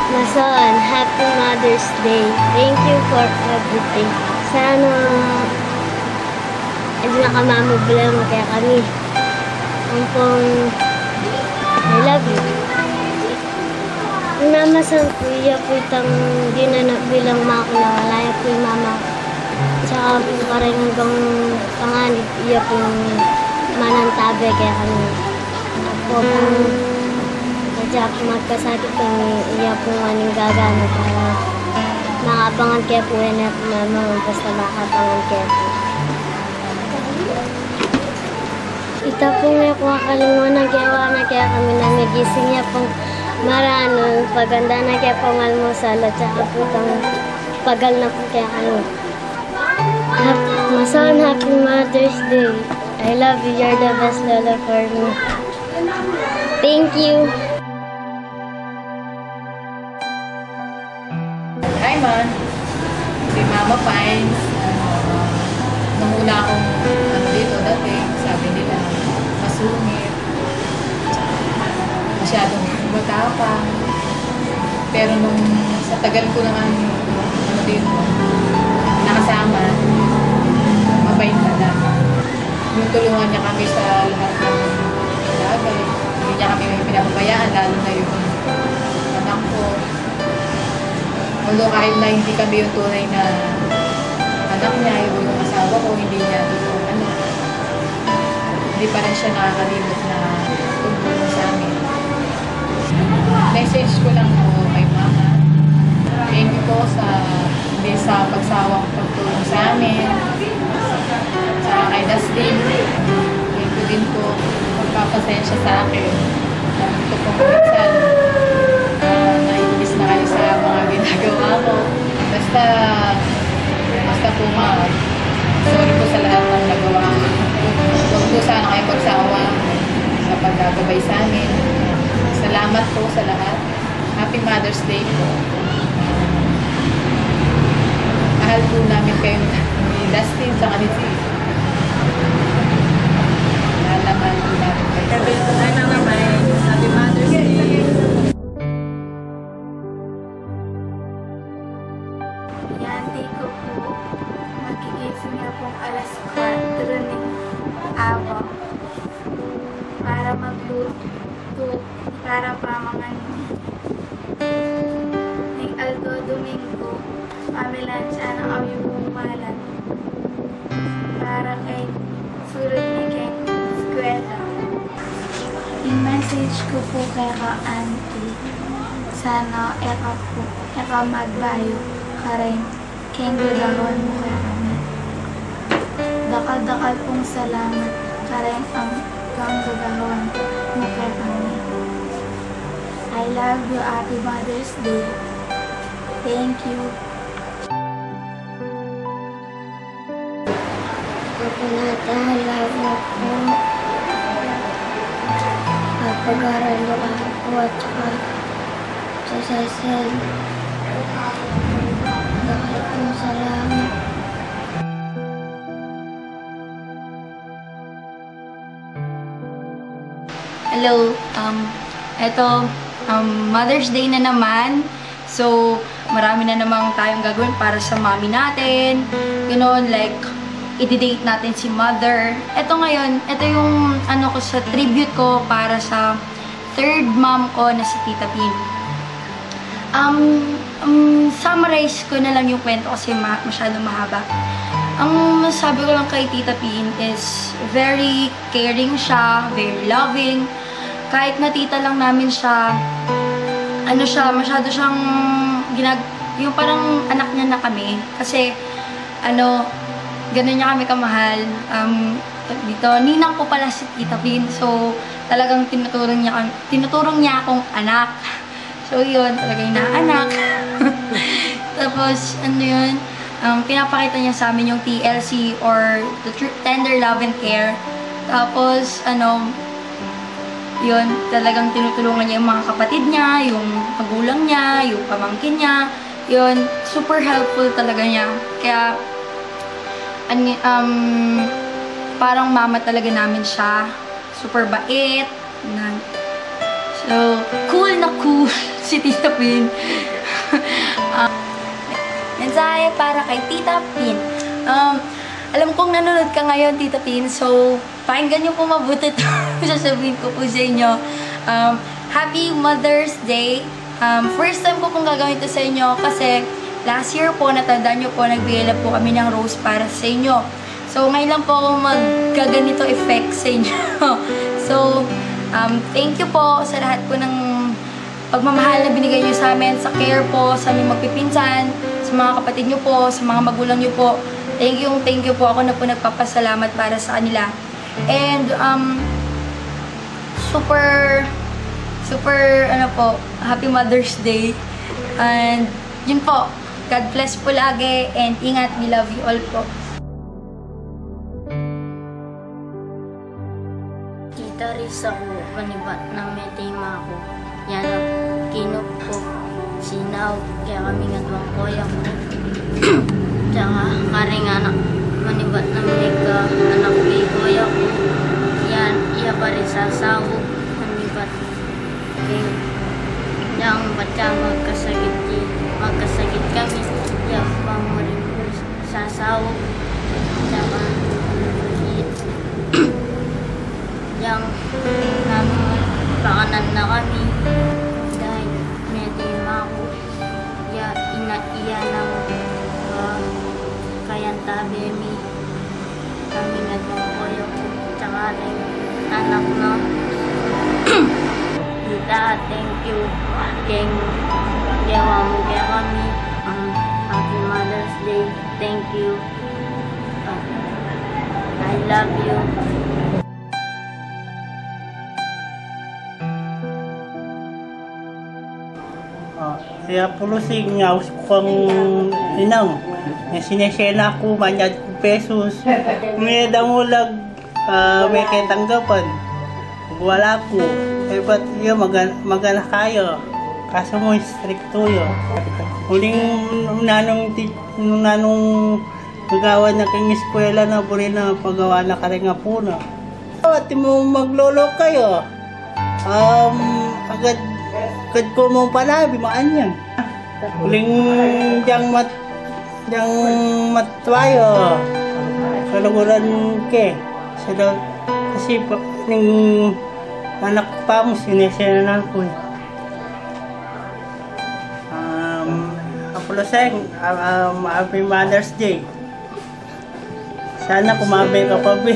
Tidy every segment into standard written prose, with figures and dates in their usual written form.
Mason, Happy Mother's Day. Thank you for everything. Sana hindi na ka mamproblema kaya kami. Ampong, I love you. Namasan po, iya po itang di na bilang makula. Walaya po yung mama. Tsaka po parang hanggang panganib, iya po yung manantabe kaya kami. Ako po, sadya po magkasakit kami, iya po yung aning gagano para makabangan kaya po yan at mama, basta makabangan kaya po. Ita po nga kung kakalungan na kaya kami na nagising niya pong marano, paganda na kaya pong almusal at saka po itang pagal na po kaya kami. Mason, Happy Mother's Day. I love you. You're the best lola for me. Thank you. Hi, Man. Si Mama Pines. Nung una akong dito dati, sabi nila, masungit. Masyadong matapang. Pero nung sa tagal ko naman dito, nakasama, mabait na lang. Yung tulungan niya kami sa lahat ng bagay. Hindi niya kami pinapabayaan, lalo na yung anak ko. Although kahit na hindi kami yung tunay na anak niya, yung asawa ko, hindi niya yung anak. Hindi pa rin siya nakakalimot na tumulong sa amin. Message ko lang po kay Mama. Thank you po sa pagsawang pagtulong sa amin. Sa kay Dustin. Thank you din po pagpapasensya sa akin. Ito po minsan naiinis na kayo sa mga ginagawa ko. Basta po sorry po sa lahat ng nagawa ko. Huwag po sana kayo pagsawa sa paggagabay sa amin. Salamat po sa lahat. Happy Mother's Day po. Mahal po namin kayo ni Dustin sa kaniti. Mahal po namin kayo. Hi, Mama Mines. Happy Mother's Day. Yante ko po, magigising na pong alas 4 ng araw para magluto para pamangan ng Aldo Domingo pamilansya ng awyung malan para kay surut ni kay eskwela. I-message ko po kay ka-auntie sana eka magbayo karin kaya gulahon mo kaya kami. Dakal-dakal pong salamat karin ang gagawin mo kaya kami. I love you. Happy Mother's Day. Thank you. Pinatala mo po. Pag-aral mo ako at sa sasal. Bakit mo salamat. Hello, Mother's Day na naman. So, marami na namang tayong gagawin para sa mommy natin. Ganoon, like, i-date natin si mother. Ito ngayon, ito yung ano ko sa tribute ko para sa third mom ko na si Tita Pin. Summarize ko na lang yung kwento kasi masyadong mahaba. Ang masabi ko lang kay Tita Pin is very caring siya, very loving. Kahit na tita lang namin siya, ano siya, masyado siyang yung parang anak niya na kami. Kasi, ganun niya kami kamahal. Dito, ninang ko pala si Tita Pin. So, talagang tinutulong niya akong anak. So, yun, talagang inaanak. Tapos, pinapakita niya sa amin yung TLC or the tender love and care. Tapos, yun, talagang tinutulungan niya yung mga kapatid niya, yung magulang niya, yung pamangkin niya. Yun, super helpful talaga niya. Kaya, parang mama talaga namin siya. Super bait. So, cool na cool. si Tita Pin. Mensahe para kay Tita Pin. Alam kong nanonood ka ngayon, Tita Pin, so pakinggan niyo po mabuti ito. Sasabihin ko po sa inyo. Happy Mother's Day. First time ko pong gagawin ito sa inyo kasi last year po, natandaan niyo po, nagbigay lang po kami ng rose para sa inyo. So, ngayon lang po ako magkaganito effect sa inyo. So, thank you po sa lahat po ng pagmamahal na binigay niyo sa amin, sa care po, sa aming magpipinsan, sa mga kapatid niyo po, sa mga magulang niyo po. Thank you po. Ako na po nagpapasalamat para sa kanila. And, super, ano po, Happy Mother's Day. And, yun po. God bless po lagi and ingat. We love you all po. Tita Risa ko, panibat ng may tema ko. Yan ang kinop ko. Sinaw, kaya kami nga tuwang koya ko. Tsaka karing anak, manibat ng may ka, anak kay koya ko. Yan, iya pa rin sasawog. Manibat. Yang baca magkasakit kami. Yang pa mo rin sasawog. Tsaka yang namin pakanan na kami dahil may tema ko iya ng kayantabi kami nagmampoyo ko tsaka rin anak na kita thank you keng yawa mo kaya kami Happy Mother's Day, thank you, I love you. Kaya pulusing nga kung inang sinesena ako manyad ko pesos may damulag may kitanggapan wala ko ba't yun magana kayo kaso mo stricto yun huling nanong magawa na kang eskwela na po rin na pagawa na ka rin nga po na at mo maglolo kayo agad ko mo pala, bimaan yan. Huling diyang matwayo. Kaluguran ke. Kasi ng anak pa mo, sinesenan ko. Apoloseng, Happy Mother's Day. Sana kumabe ka pa, be.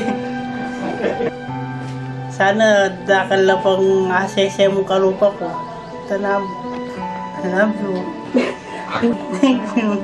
Sana dakal na pang asese mo kalupa ko. I love you. Thank you.